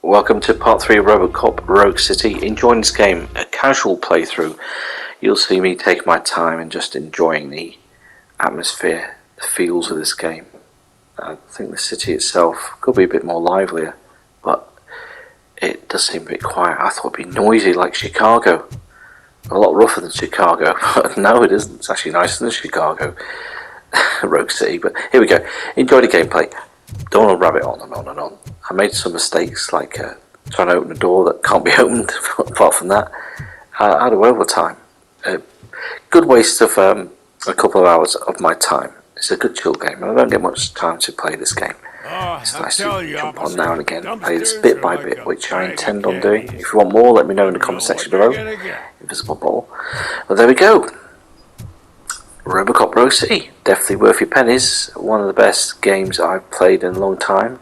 Welcome to part 3 of Robocop Rogue City. Enjoying this game, a casual playthrough. You'll see me take my time and just enjoying the atmosphere, the feels of this game. I think the city itself could be a bit more livelier, but it does seem a bit quiet. I thought it'd be noisy like Chicago. A lot rougher than Chicago, but no it isn't. It's actually nicer than Chicago. Rogue City, but here we go. Enjoy the gameplay. Don't want to rabbit on and on and on. I made some mistakes, like trying to open a door that can't be opened. Apart from that, I had a whale of a time. Good waste of a couple of hours of my time. It's a good chill game, and I don't get much time to play this game. It's nice to jump on now and again and play this bit by bit, which I intend on doing. If you want more, let me know in the comment section below. Invisible ball. But there we go. Robocop Rogue City, definitely worth your pennies. One of the best games I've played in a long time.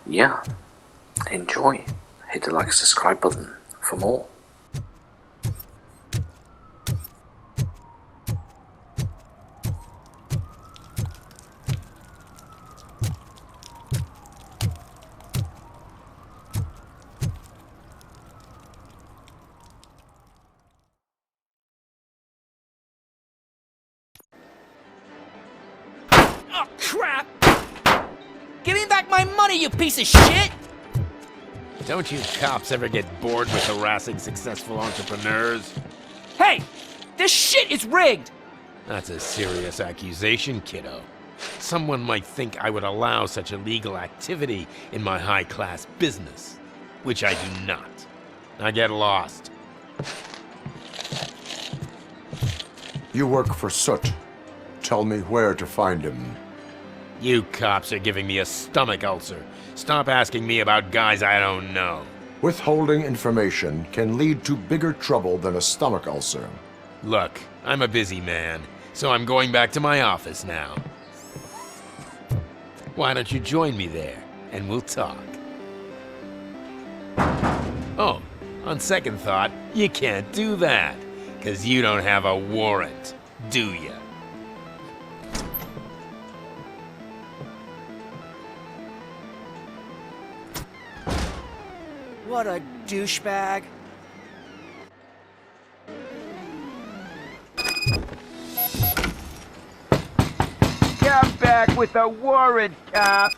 Yeah, enjoy. Hit the like and subscribe button for more. Oh, crap! Give me back my money, you piece of shit! Don't you cops ever get bored with harassing successful entrepreneurs? Hey! This shit is rigged! That's a serious accusation, kiddo. Someone might think I would allow such illegal activity in my high-class business, which I do not. Now get lost. You work for Soot. Tell me where to find him. You cops are giving me a stomach ulcer. Stop asking me about guys I don't know. Withholding information can lead to bigger trouble than a stomach ulcer. Look, I'm a busy man, so I'm going back to my office now. Why don't you join me there, and we'll talk. Oh, on second thought, you can't do that, 'cause you don't have a warrant, do ya? What a douchebag. Come back with a warrant, cop!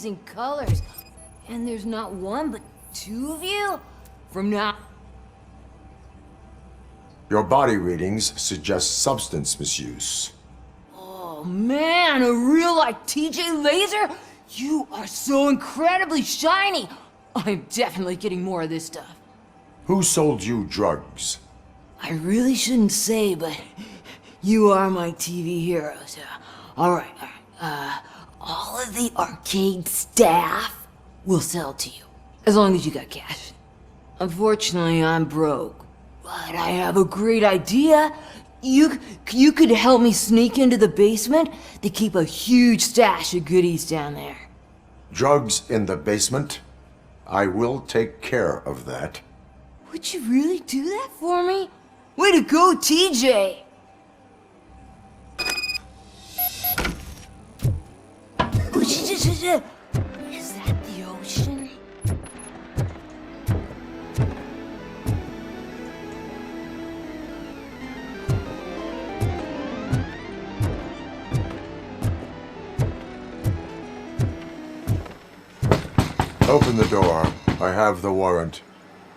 amazing colors. And there's not one, but two of you? From now... Your body readings suggest substance misuse. Oh man, a real like TJ Laser? You are so incredibly shiny! I'm definitely getting more of this stuff. Who sold you drugs? I really shouldn't say, but you are my TV heroes. Alright. All of the arcade staff will sell to you, as long as you got cash. Unfortunately, I'm broke, but I have a great idea. You could help me sneak into the basement. They keep a huge stash of goodies down there. Drugs in the basement? I will take care of that. Would you really do that for me? Way to go, TJ! Is that the ocean? Open the door. I have the warrant.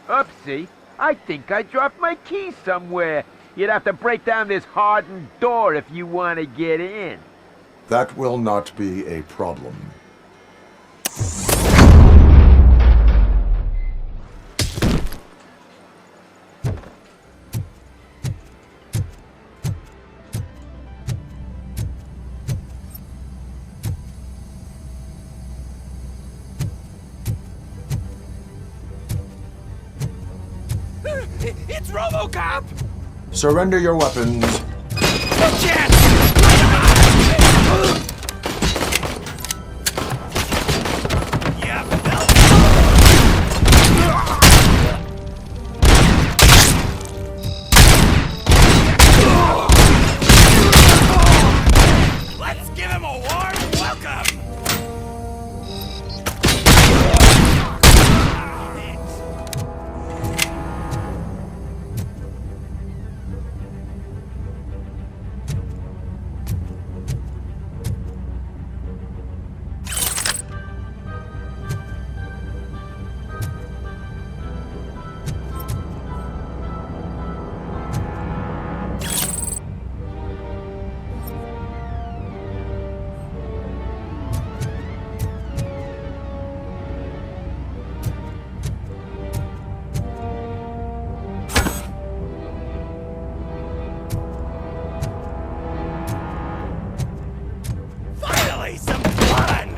Oopsie. I think I dropped my key somewhere. You'd have to break down this hardened door if you want to get in. That will not be a problem. It's Robocop! Surrender your weapons. No chance! Yeah, let's give him a warm welcome! Finally, some fun!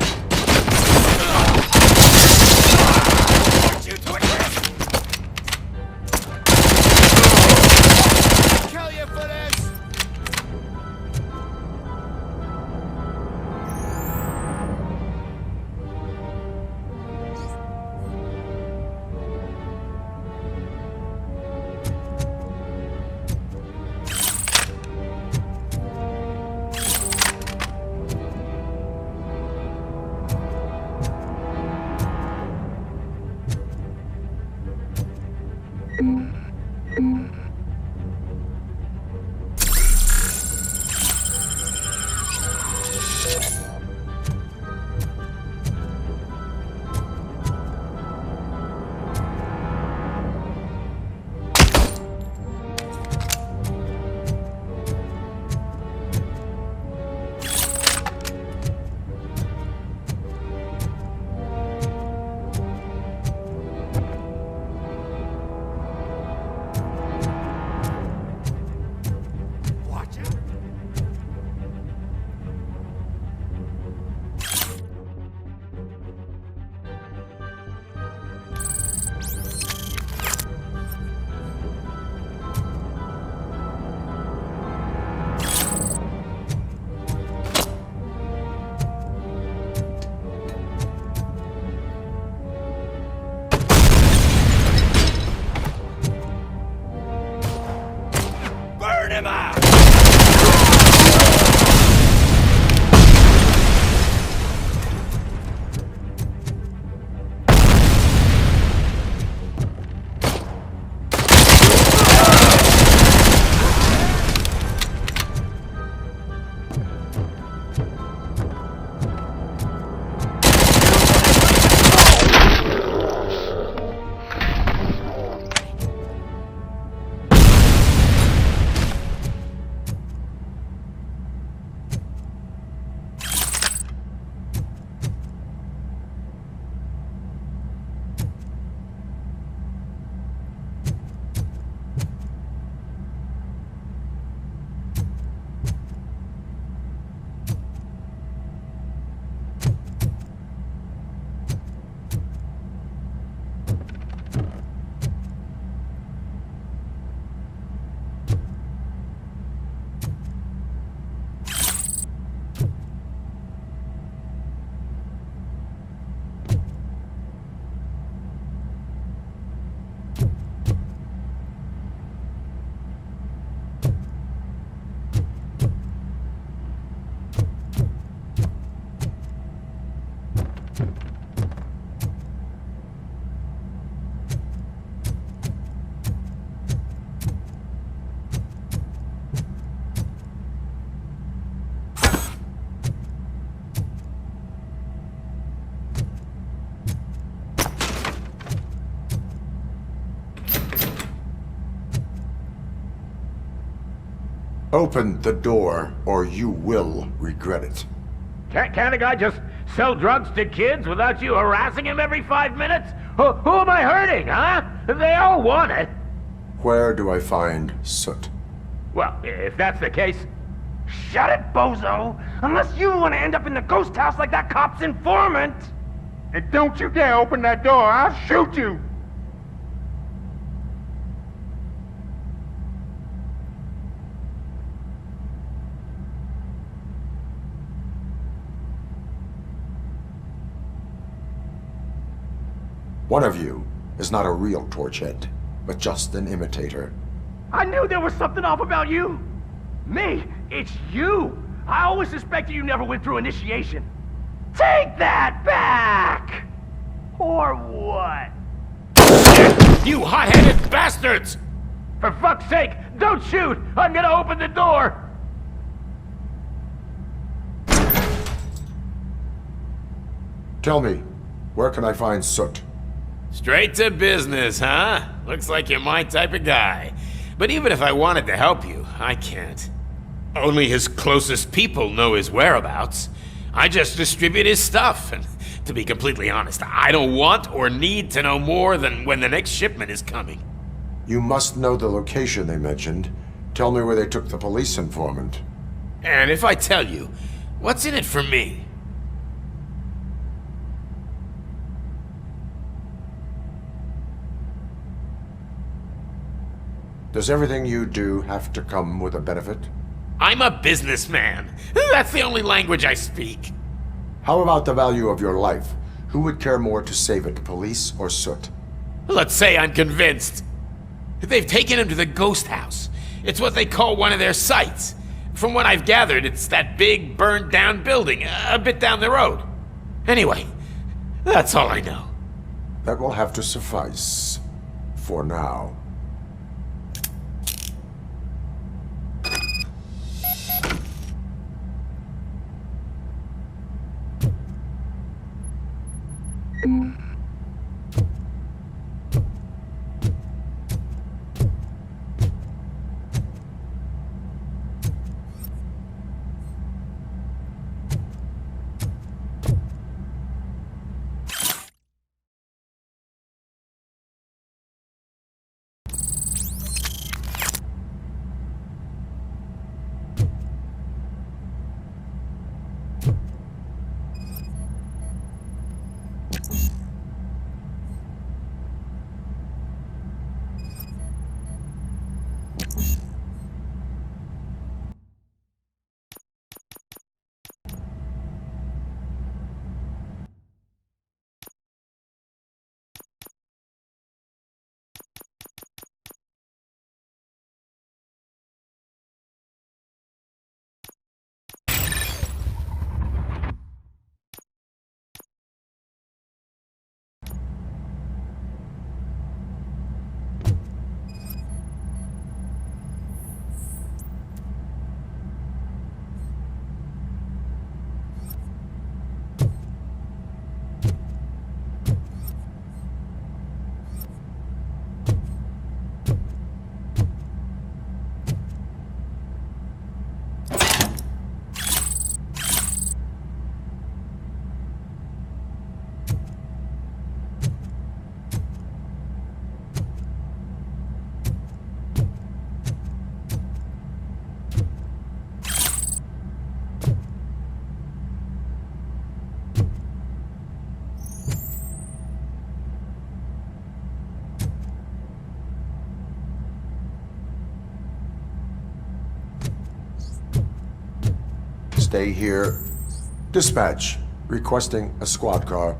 Aren't you twitching? Kill you for this! Open the door, or you will regret it. Can't a guy just sell drugs to kids without you harassing him every 5 minutes? Who am I hurting, huh? They all want it. Where do I find Soot? Well, if that's the case... Shut it, bozo! Unless you want to end up in the ghost house like that cop's informant! And don't you dare open that door, I'll shoot you! One of you is not a real Torchhead, but just an imitator. I knew there was something off about you! Me? It's you! I always suspected you never went through initiation. Take that back! Or what? You hot-headed bastards! For fuck's sake, don't shoot! I'm gonna open the door! Tell me, where can I find Soot? Straight to business, huh? Looks like you're my type of guy. But even if I wanted to help you, I can't. Only his closest people know his whereabouts. I just distribute his stuff, and to be completely honest, I don't want or need to know more than when the next shipment is coming. You must know the location they mentioned. Tell me where they took the police informant. And if I tell you, what's in it for me? Does everything you do have to come with a benefit? I'm a businessman. That's the only language I speak. How about the value of your life? Who would care more to save it, police or Soot? Let's say I'm convinced. They've taken him to the ghost house. It's what they call one of their sites. From what I've gathered, it's that big, burned-down building a bit down the road. Anyway, that's all I know. That will have to suffice. For now. Stay here. Dispatch. Requesting a squad car.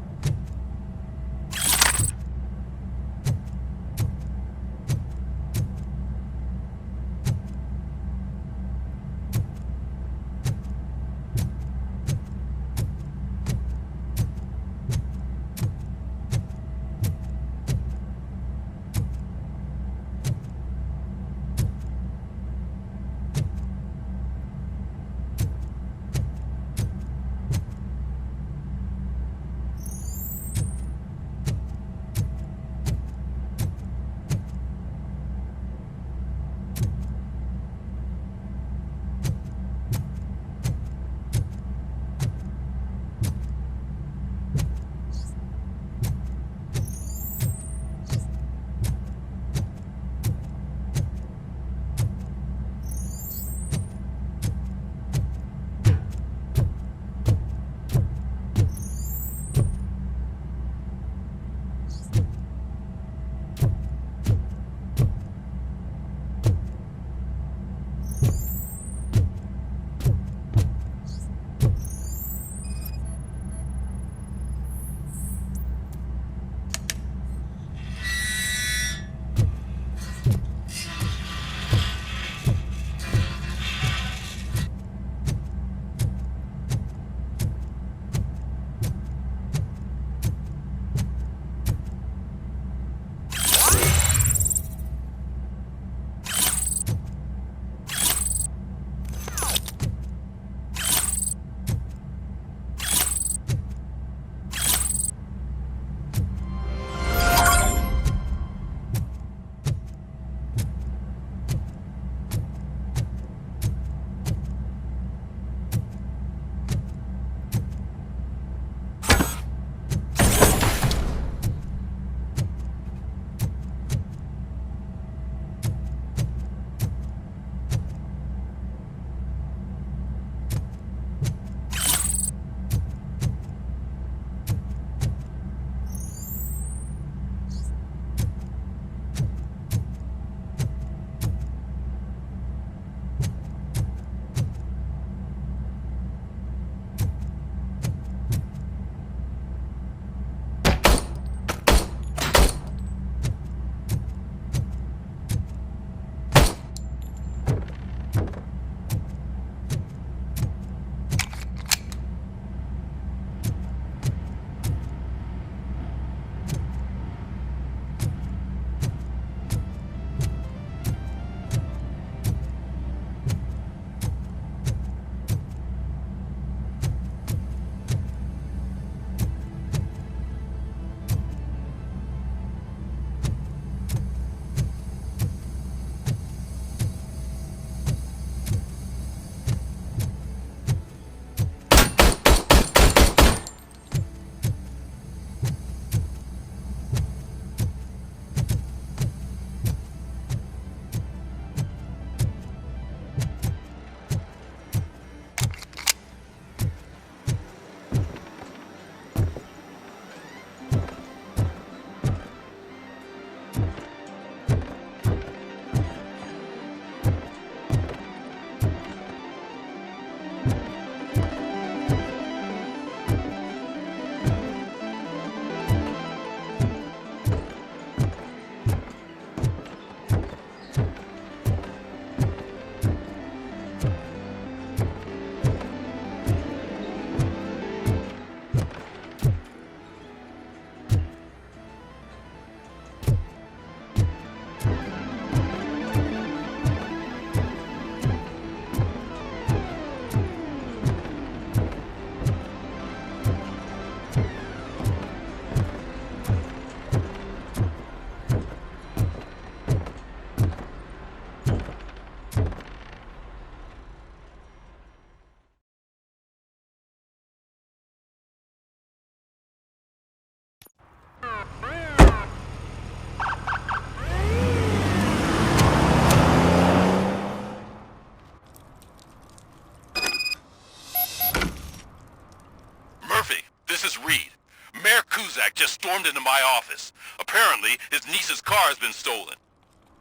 suspect just stormed into my office. Apparently, his niece's car has been stolen.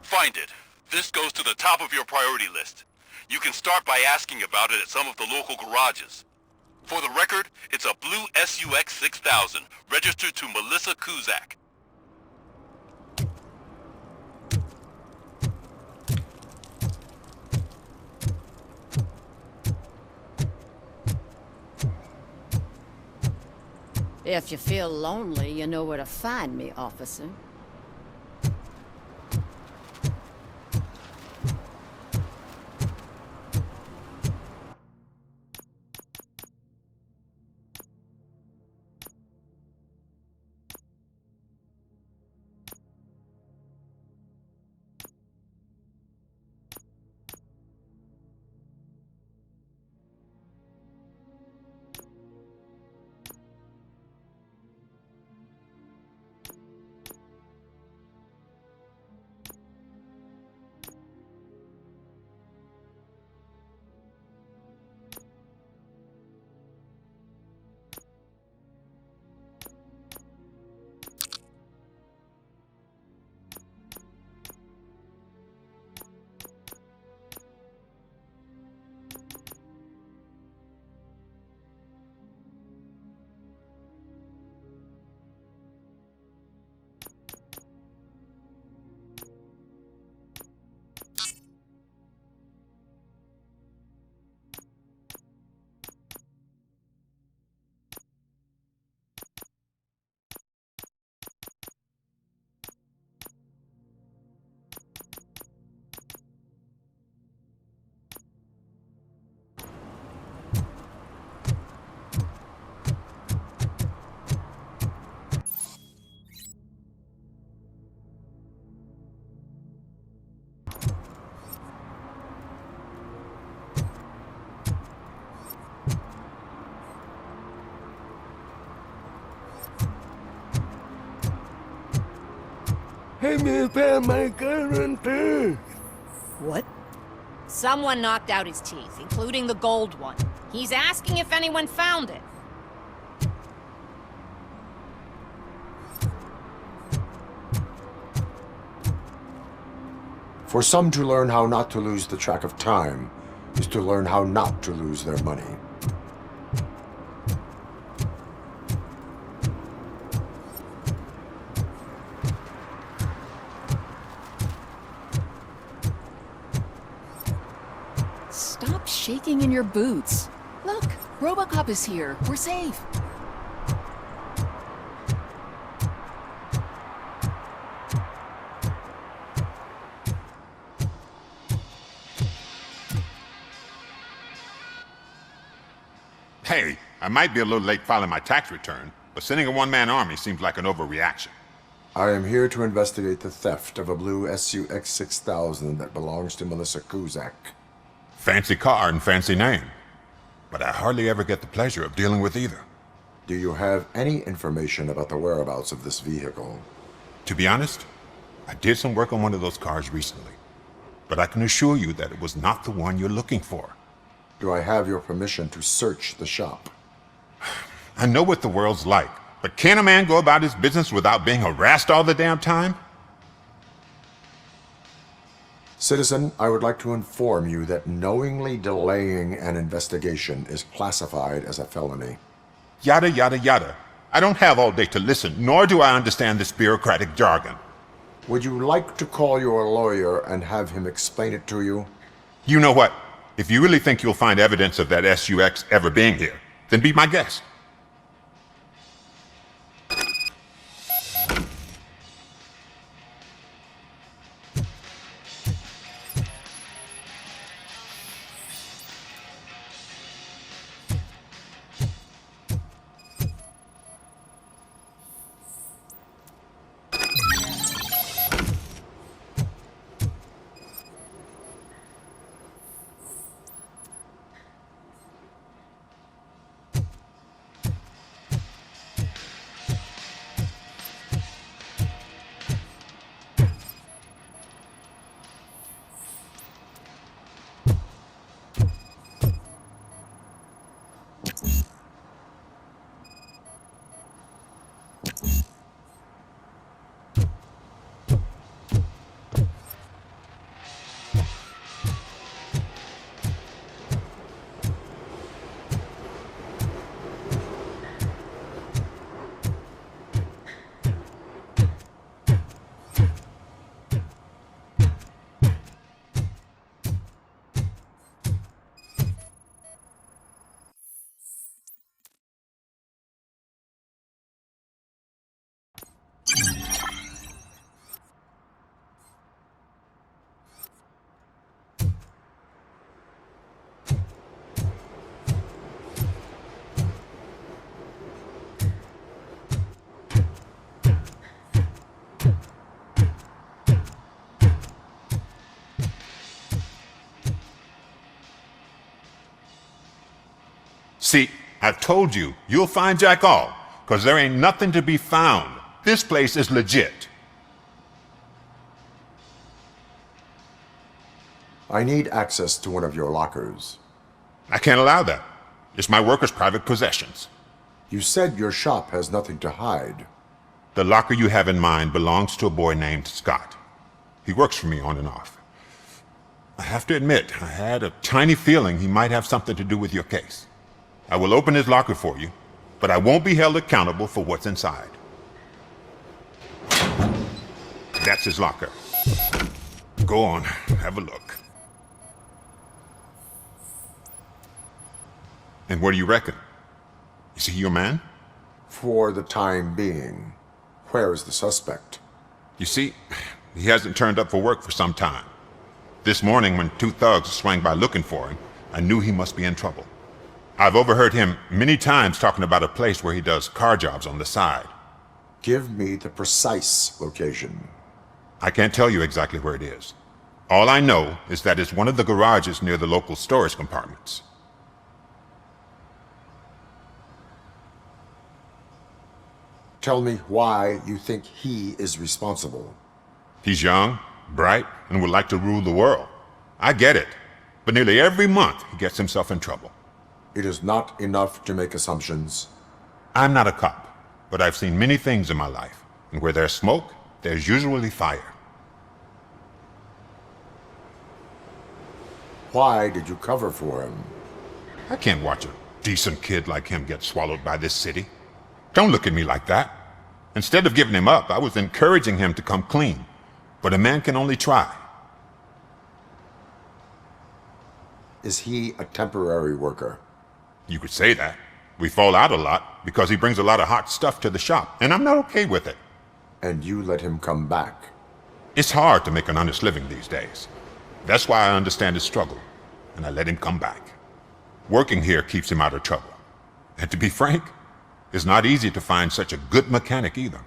Find it. This goes to the top of your priority list. You can start by asking about it at some of the local garages. For the record, it's a blue SUX 6000, registered to Melissa Kuzak. If you feel lonely, you know where to find me, officer. What? Someone knocked out his teeth, including the gold one. He's asking if anyone found it. For some to learn how not to lose the track of time is to learn how not to lose their money. Stop shaking in your boots. Look, Robocop is here. We're safe. Hey, I might be a little late filing my tax return, but sending a one-man army seems like an overreaction. I am here to investigate the theft of a blue SUX 6000 that belongs to Melissa Kuzak. Fancy car and fancy name. But I hardly ever get the pleasure of dealing with either. Do you have any information about the whereabouts of this vehicle? To be honest, I did some work on one of those cars recently. But I can assure you that it was not the one you're looking for. Do I have your permission to search the shop? I know what the world's like, but can a man go about his business without being harassed all the damn time? Citizen, I would like to inform you that knowingly delaying an investigation is classified as a felony. Yada, yada, yada. I don't have all day to listen, nor do I understand this bureaucratic jargon. Would you like to call your lawyer and have him explain it to you? You know what? If you really think you'll find evidence of that SUX ever being here, then be my guest. See, I've told you, you'll find Jack all, because there ain't nothing to be found. This place is legit. I need access to one of your lockers. I can't allow that. It's my workers' private possessions. You said your shop has nothing to hide. The locker you have in mind belongs to a boy named Scott. He works for me on and off. I have to admit, I had a tiny feeling he might have something to do with your case. I will open his locker for you, but I won't be held accountable for what's inside. That's his locker. Go on, have a look. And what do you reckon? Is he your man? For the time being. Where is the suspect? You see, he hasn't turned up for work for some time. This morning, when two thugs swang by looking for him, I knew he must be in trouble. I've overheard him many times talking about a place where he does car jobs on the side. Give me the precise location. I can't tell you exactly where it is. All I know is that it's one of the garages near the local storage compartments. Tell me why you think he is responsible. He's young, bright, and would like to rule the world. I get it. But nearly every month, he gets himself in trouble. It is not enough to make assumptions. I'm not a cop, but I've seen many things in my life. And where there's smoke, there's usually fire. Why did you cover for him? I can't watch a decent kid like him get swallowed by this city. Don't look at me like that. Instead of giving him up, I was encouraging him to come clean. But a man can only try. Is he a temporary worker? You could say that. We fall out a lot because he brings a lot of hot stuff to the shop, and I'm not okay with it. And you let him come back? It's hard to make an honest living these days. That's why I understand his struggle, and I let him come back. Working here keeps him out of trouble. And to be frank, it's not easy to find such a good mechanic either.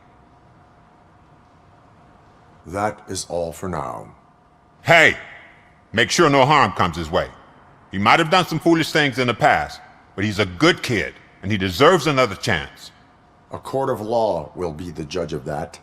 That is all for now. Hey! Make sure no harm comes his way. He might have done some foolish things in the past, but he's a good kid, and he deserves another chance. A court of law will be the judge of that.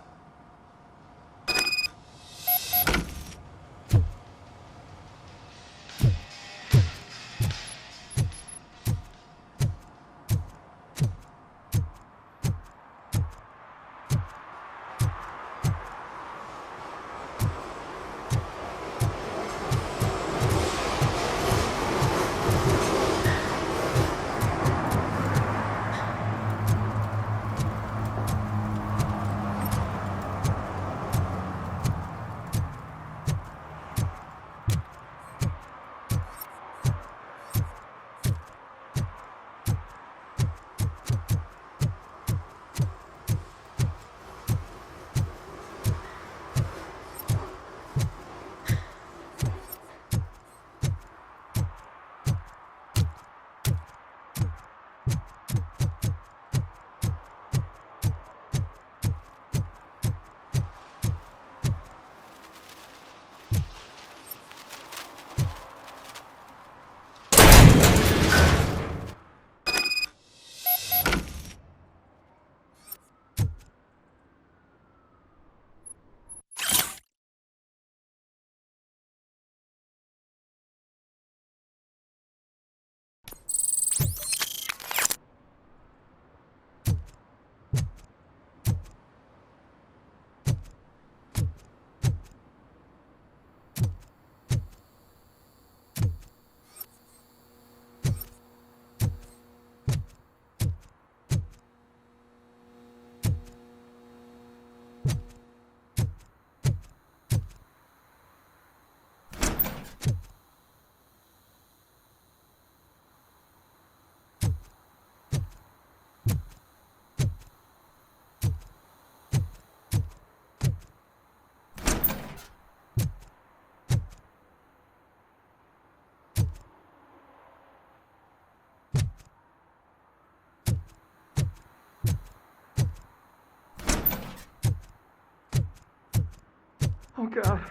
Oh God,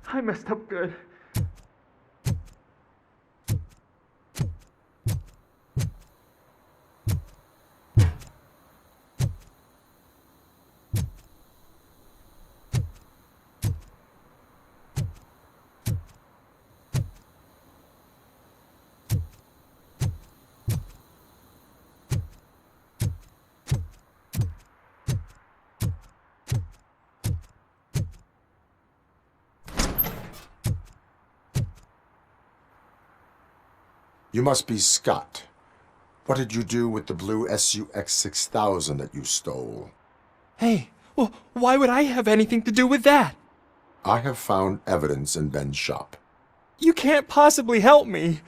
I messed up good. You must be Scott. What did you do with the blue SUX 6000 that you stole? Hey, well, why would I have anything to do with that? I have found evidence in Ben's shop. You can't possibly help me.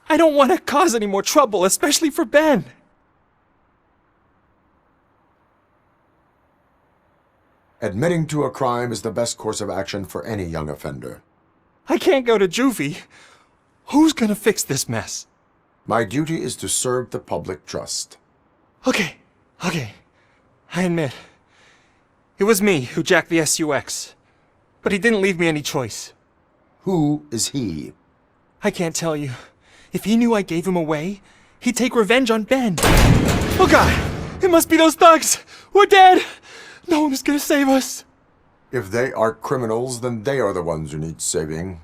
I don't want to cause any more trouble, especially for Ben. Admitting to a crime is the best course of action for any young offender. I can't go to juvie. Who's gonna fix this mess? My duty is to serve the public trust. Okay. I admit. It was me who jacked the SUX. But he didn't leave me any choice. Who is he? I can't tell you. If he knew I gave him away, he'd take revenge on Ben. Oh God! It must be those thugs! We're dead! No one is gonna save us! If they are criminals, then they are the ones who need saving.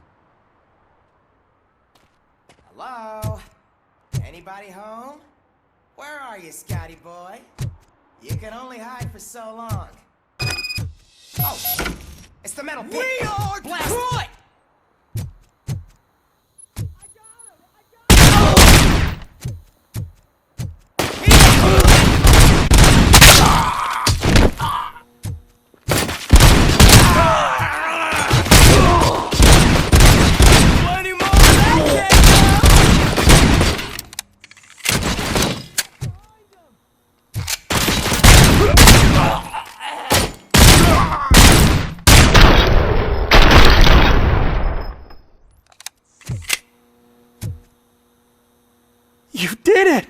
Hello? Anybody home? Where are you, Scotty boy? You can only hide for so long. Oh! It's the metal pit! We are Troy! You did it!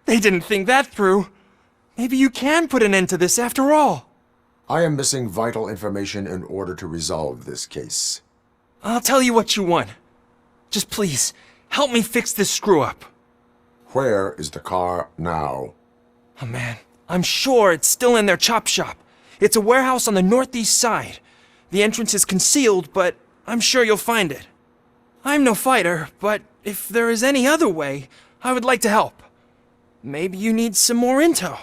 They didn't think that through. Maybe you can put an end to this after all. I am missing vital information in order to resolve this case. I'll tell you what you want. Just please, help me fix this screw-up. Where is the car now? Oh man, I'm sure it's still in their chop shop. It's a warehouse on the northeast side. The entrance is concealed, but I'm sure you'll find it. I'm no fighter, but if there is any other way, I would like to help. Maybe you need some more intel.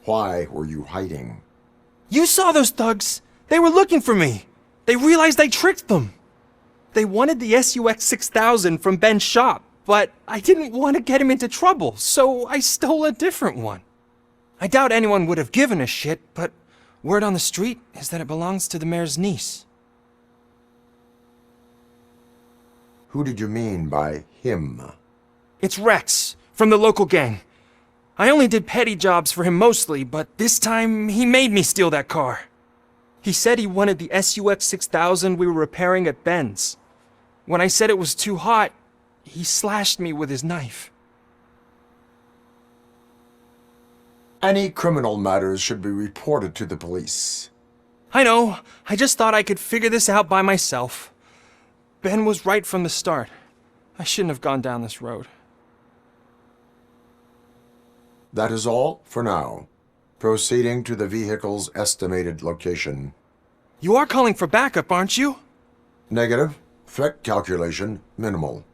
Why were you hiding? You saw those thugs. They were looking for me. They realized I tricked them. They wanted the SUX 6000 from Ben's shop, but I didn't want to get him into trouble, so I stole a different one. I doubt anyone would have given a shit, but word on the street is that it belongs to the mayor's niece. Who did you mean by him? It's Rex, from the local gang. I only did petty jobs for him mostly, but this time he made me steal that car. He said he wanted the SUX 6000 we were repairing at Ben's. When I said it was too hot, he slashed me with his knife. Any criminal matters should be reported to the police. I know. I just thought I could figure this out by myself. Ben was right from the start. I shouldn't have gone down this road. That is all for now. Proceeding to the vehicle's estimated location. You are calling for backup, aren't you? Negative. Threat calculation minimal.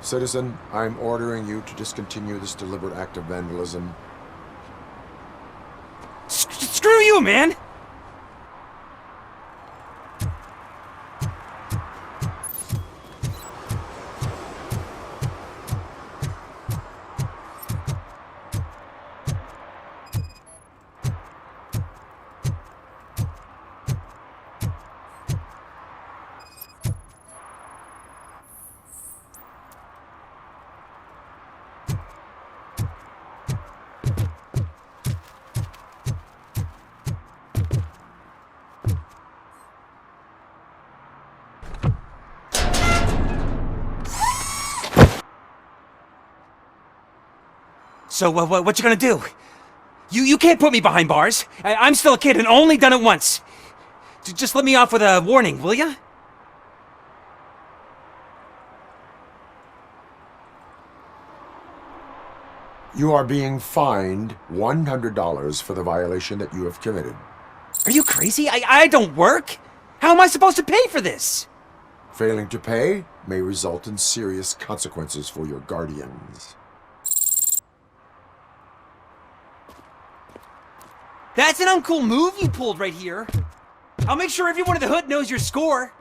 Citizen, I'm ordering you to discontinue this deliberate act of vandalism. Screw you, man! So, what you gonna do? You can't put me behind bars. I'm still a kid and only done it once. Just let me off with a warning, will ya? You are being fined $100 for the violation that you have committed. Are you crazy? I don't work. How am I supposed to pay for this? Failing to pay may result in serious consequences for your guardians. That's an uncool move you pulled right here. I'll make sure everyone in the hood knows your score.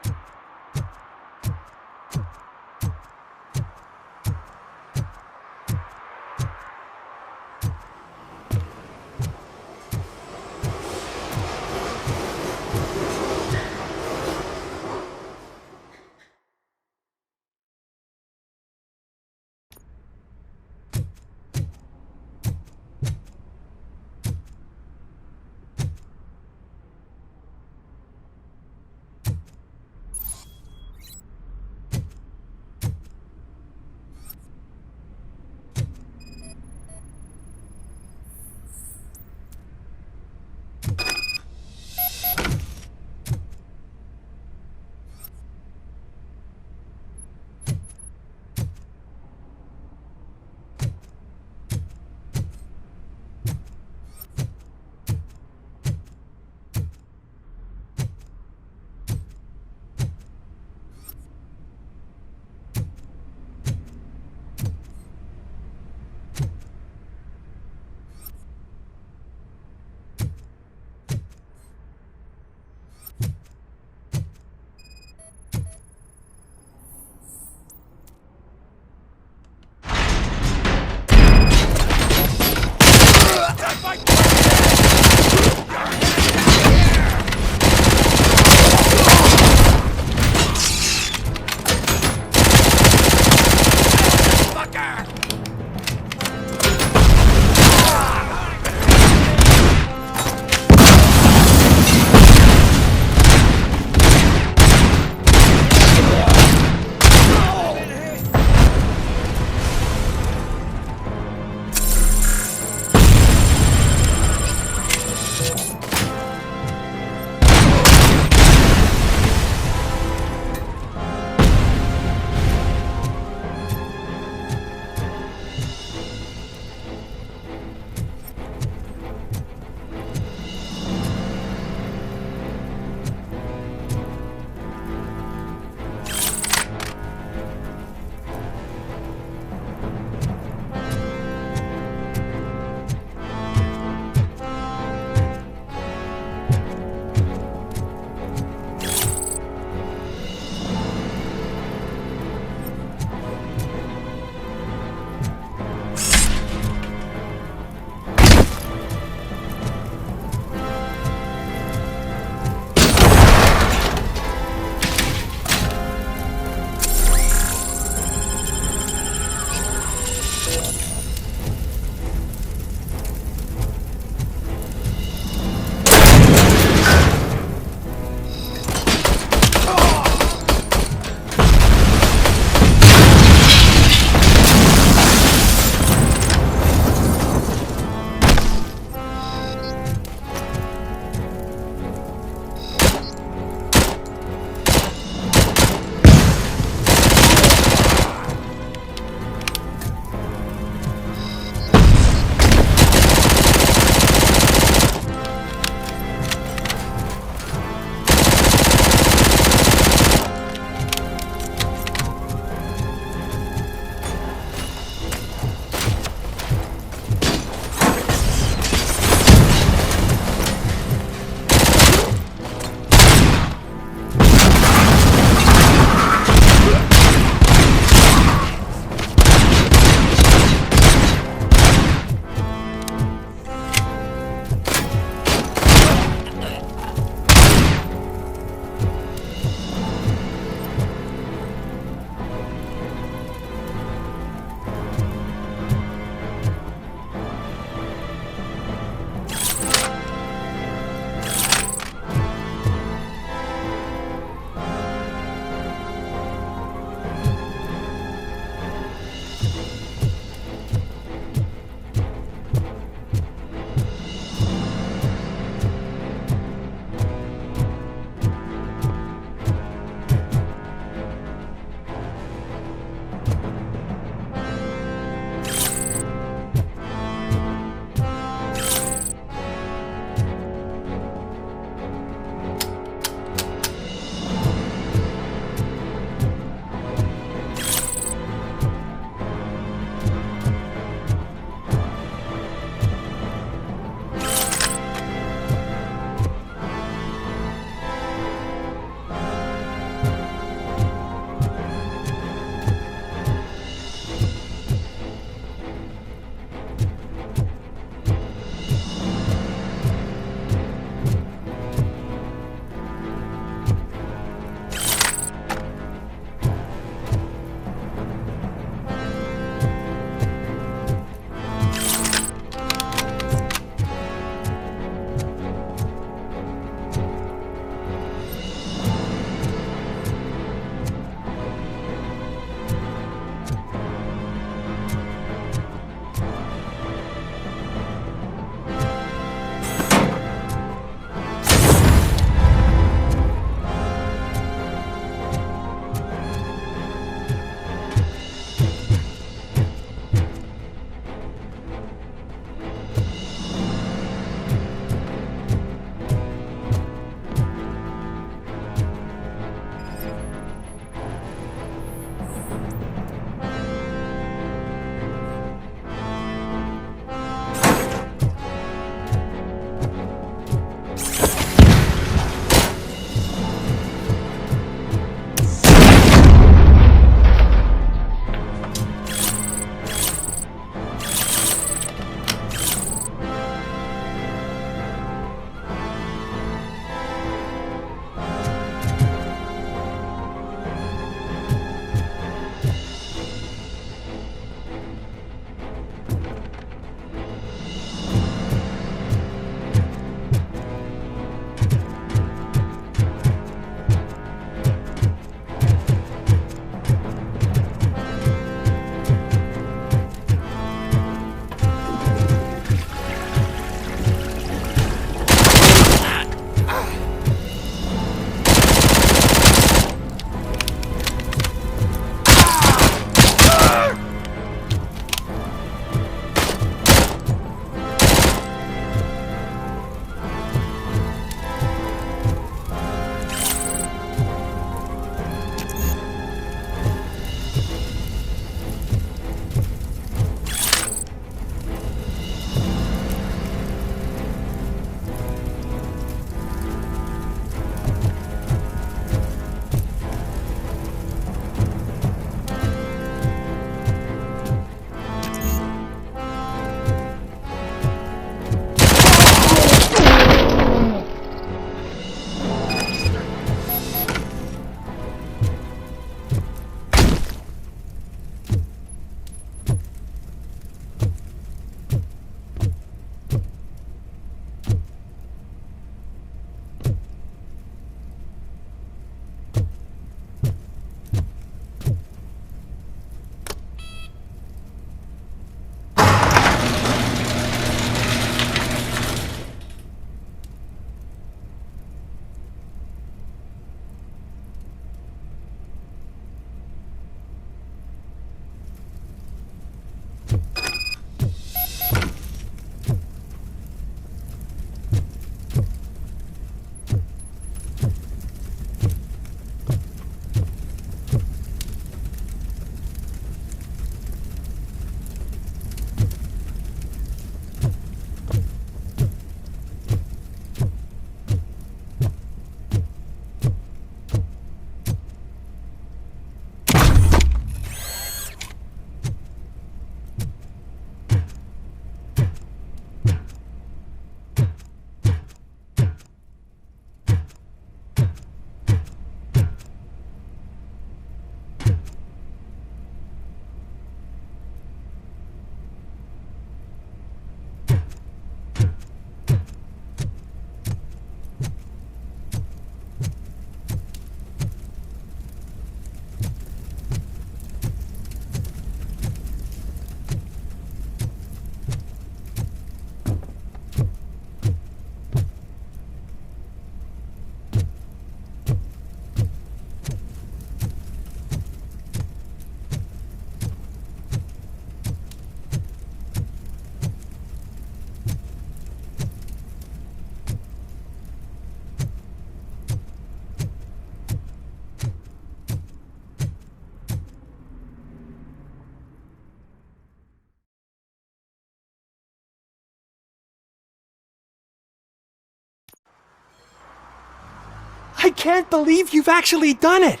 can't believe you've actually done it!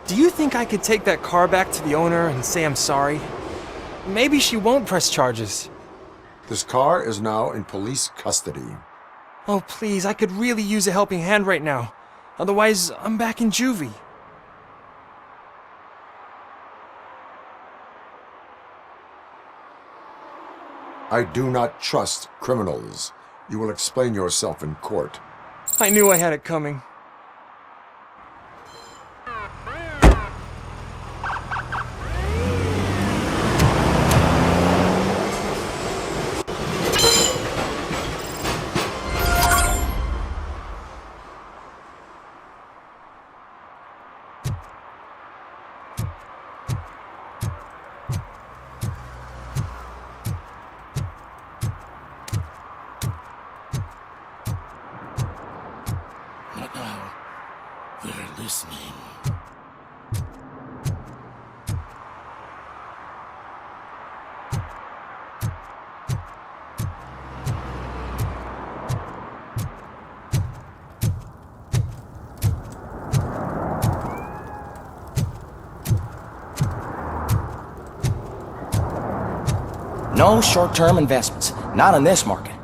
Do you think I could take that car back to the owner and say I'm sorry? Maybe she won't press charges. This car is now in police custody. Oh, please, I could really use a helping hand right now. Otherwise, I'm back in juvie. I do not trust criminals. You will explain yourself in court. I knew I had it coming. They're listening. No short-term investments. Not in this market.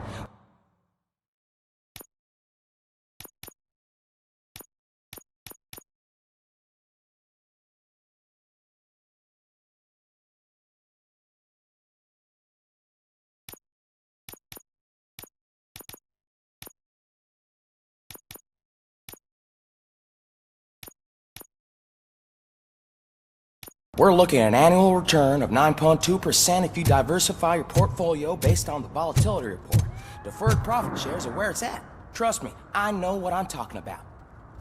We're looking at an annual return of 9.2% if you diversify your portfolio based on the volatility report. Deferred profit shares are where it's at. Trust me, I know what I'm talking about.